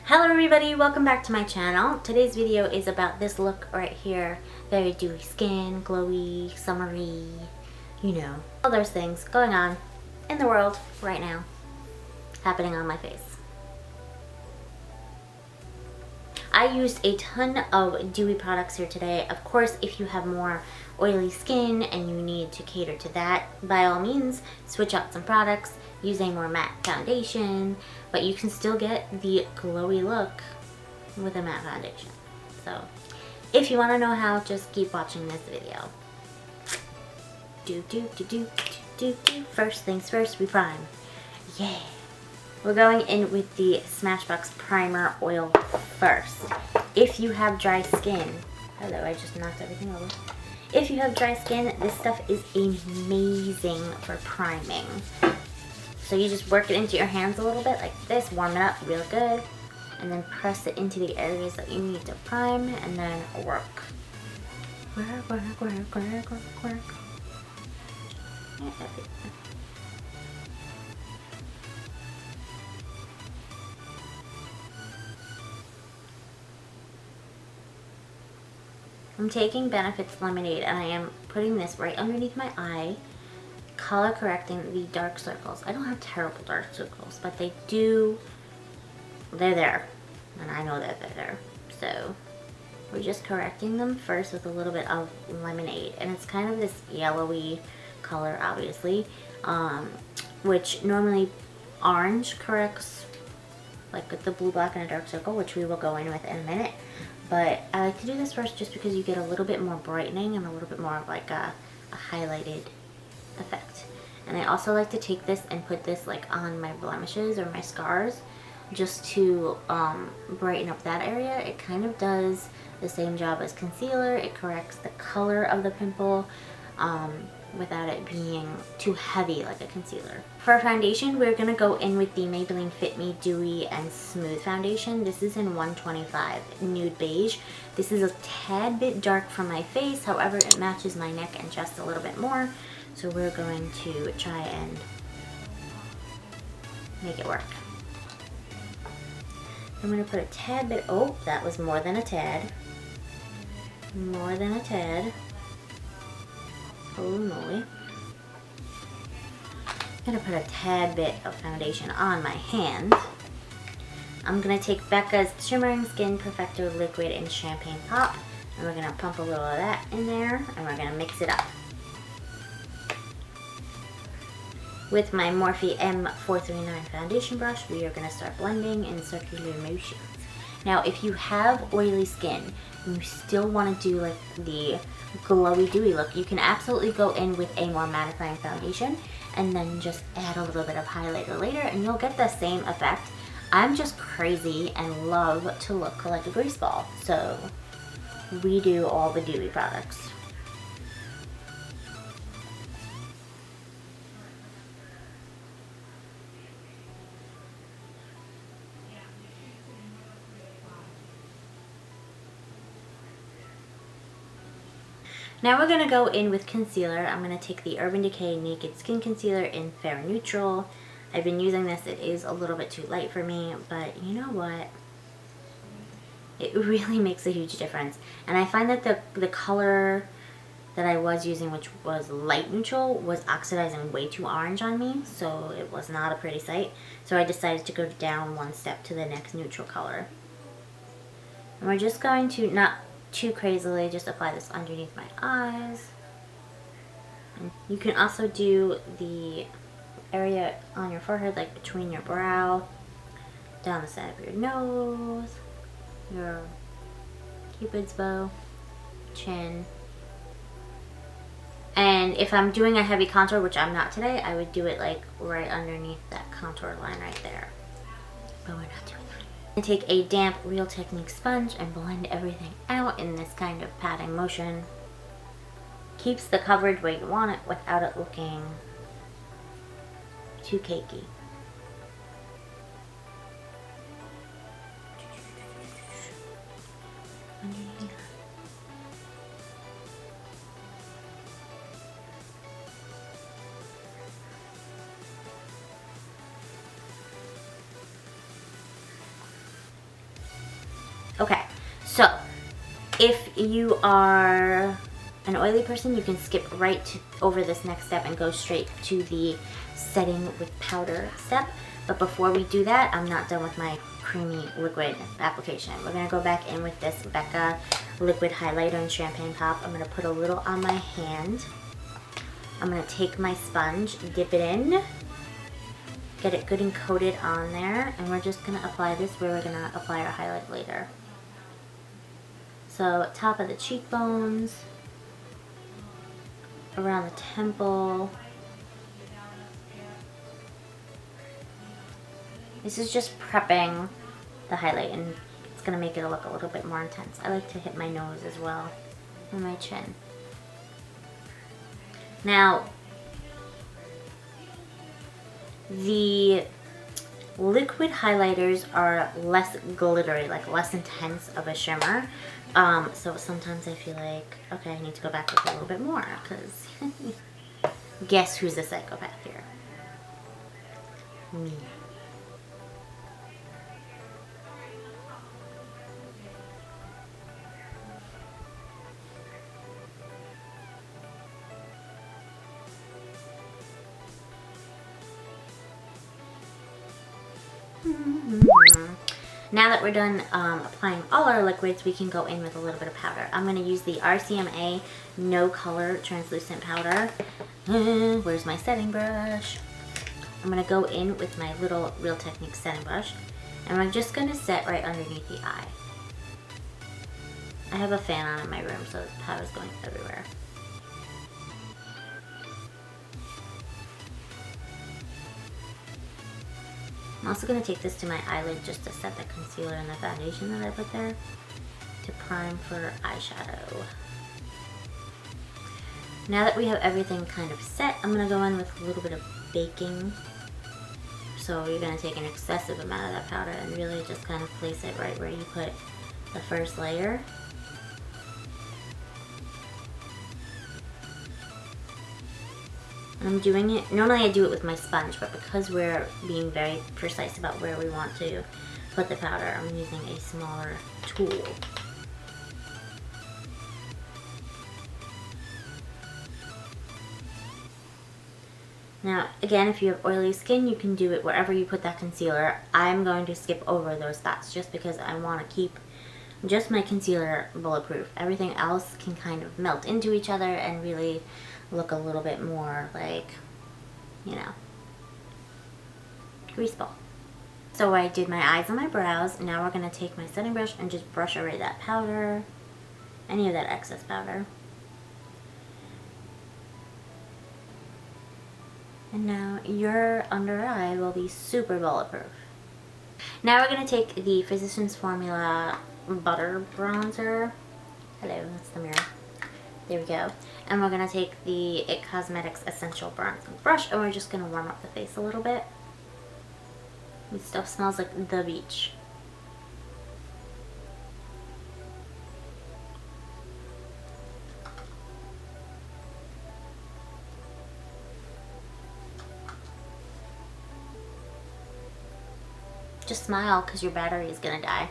Hello everybody, welcome back to my channel. Today's video is about this look right here. Very dewy skin, glowy, summery, you know, all those things going on in the world right now, happening on my face. I used a ton of dewy products here today. Of course, if you have more oily skin and you need to cater to that, by all means, switch out some products, use a more matte foundation, but you can still get the glowy look with a matte foundation. So, if you want to know how, just keep watching this video. First things first, we prime. Yeah. We're going in with the Smashbox Primer Oil first. If you have dry skin, hello, I just knocked everything over. If you have dry skin, this stuff is amazing for priming. So you just work it into your hands a little bit like this, warm it up real good, and then press it into the areas that you need to prime, and then work. Work. I'm taking Benefit's Lemonade and I am putting this right underneath my eye, color correcting the dark circles. I don't have terrible dark circles, but they're there, and I know that they're there. So we're just correcting them first with a little bit of lemonade, and it's kind of this yellowy color, obviously, which normally orange corrects, like with the blue, black, and a dark circle, which we will go in with in a minute. But I like to do this first just because you get a little bit more brightening and a little bit more of like a highlighted effect. And I also like to take this and put this like on my blemishes or my scars just to brighten up that area. It kind of does the same job as concealer. It corrects the color of the pimple without it being too heavy like a concealer. For foundation, we're going to go in with the Maybelline Fit Me Dewy and Smooth Foundation. This is in 125 Nude Beige. This is a tad bit dark for my face, however it matches my neck and chest a little bit more. So we're going to try and make it work. I'm going to put a tad bit, oh, that was more than a tad. More than a tad. Holy moly. I'm going to put a tad bit of foundation on my hand. I'm going to take Becca's Shimmering Skin Perfecto Liquid in Champagne Pop, and we're going to pump a little of that in there, and we're going to mix it up. With my Morphe M439 foundation brush, we are going to start blending in circular motions. Now, if you have oily skin and you still want to do like the glowy dewy look, you can absolutely go in with a more mattifying foundation and then just add a little bit of highlighter later and you'll get the same effect. I'm just crazy and love to look like a grease ball, so we do all the dewy products. Now we're going to go in with concealer. I'm going to take the Urban Decay Naked Skin Concealer in Fair Neutral. I've been using this. It is a little bit too light for me, but you know what? It really makes a huge difference. And I find that the color that I was using, which was light neutral, was oxidizing way too orange on me, so it was not a pretty sight. So I decided to go down one step to the next neutral color. And we're just going to, not too crazily, just apply this underneath my eyes. And you can also do the area on your forehead, like between your brow, down the side of your nose, your cupid's bow, chin. And if I'm doing a heavy contour, which I'm not today, I would do it like right underneath that contour line right there. But we're not doing that. And take a damp Real Technique sponge and blend everything out in this kind of patting motion. Keeps the coverage where you want it without it looking too cakey. Okay, so if you are an oily person, you can skip over this next step and go straight to the setting with powder step. But before we do that, I'm not done with my creamy liquid application. We're gonna go back in with this Becca liquid highlighter and champagne pop. I'm gonna put a little on my hand. I'm gonna take my sponge, dip it in, get it good and coated on there, and we're just gonna apply this where we're gonna apply our highlight later. So top of the cheekbones, around the temple. This is just prepping the highlight, and it's gonna make it look a little bit more intense. I like to hit my nose as well, and my chin. Now, the liquid highlighters are less glittery, like less intense of a shimmer. So sometimes I feel like, okay, I need to go back with a little bit more, because guess who's the psychopath here? Me. Now that we're done applying all our liquids, we can go in with a little bit of powder. I'm going to use the RCMA No Color Translucent Powder. Where's my setting brush? I'm going to go in with my little Real Techniques setting brush, and I'm just going to set right underneath the eye. I have a fan on in my room, so the powder's going everywhere. I'm also going to take this to my eyelid just to set the concealer and the foundation that I put there to prime for eyeshadow. Now that we have everything kind of set, I'm going to go in with a little bit of baking. So you're going to take an excessive amount of that powder and really just kind of place it right where you put the first layer. I'm doing it, normally I do it with my sponge, but because we're being very precise about where we want to put the powder, I'm using a smaller tool. Now, again, if you have oily skin, you can do it wherever you put that concealer. I'm going to skip over those spots just because I want to keep just my concealer bulletproof. Everything else can kind of melt into each other and really look a little bit more like, you know, grease ball. So I did my eyes and my brows. Now we're going to take my setting brush and just brush away that powder, any of that excess powder. And now your under eye will be super bulletproof. Now we're going to take the Physicians Formula Butter Bronzer. Hello, that's the mirror. There we go. And we're going to take the IT Cosmetics Essential Bronzing Brush, and we're just going to warm up the face a little bit. This stuff smells like the beach. Just smile, because your battery is going to die.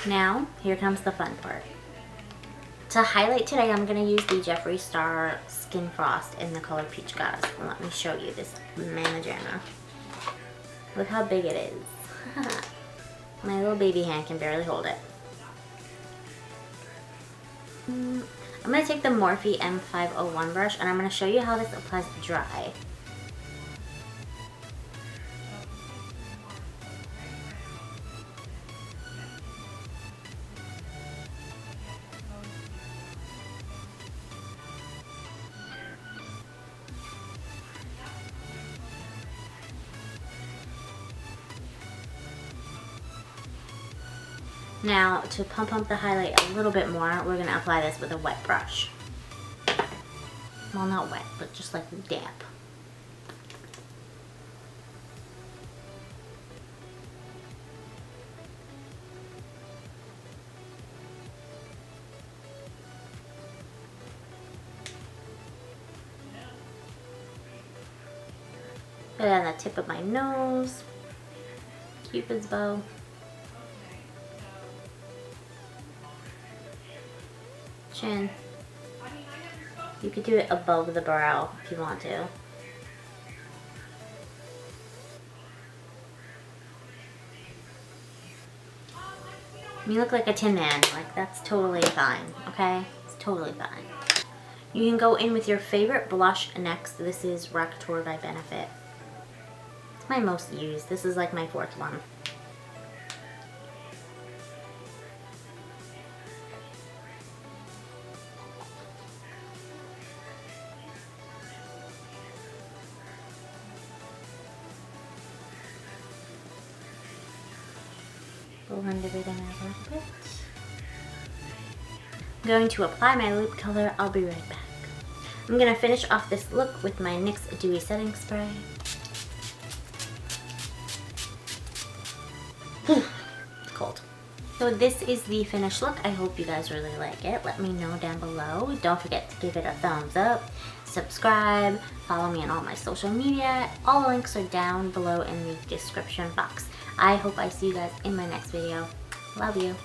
Now, here comes the fun part. To highlight today, I'm going to use the Jeffree Star Skin Frost in the color Peach Goddess. Let me show you this mamma-jamma. Look how big it is. My little baby hand can barely hold it. I'm going to take the Morphe M501 brush, and I'm going to show you how this applies dry. Now, to pump up the highlight a little bit more, we're going to apply this with a wet brush. Well, not wet, but just like damp. Put it on the tip of my nose. Cupid's bow. Chin. You could do it above the brow if you want to. You look like a Tin Man. Like, that's totally fine, okay? It's totally fine. You can go in with your favorite blush next. This is Rockateur by Benefit. It's my most used. This is like my 4th one. Blend everything out a little bit. I'm going to apply my lip color. I'll be right back. I'm going to finish off this look with my NYX Dewy Setting Spray. It's cold. So this is the finished look. I hope you guys really like it. Let me know down below. Don't forget to give it a thumbs up, subscribe, follow me on all my social media. All the links are down below in the description box. I hope I see you guys in my next video. Love you.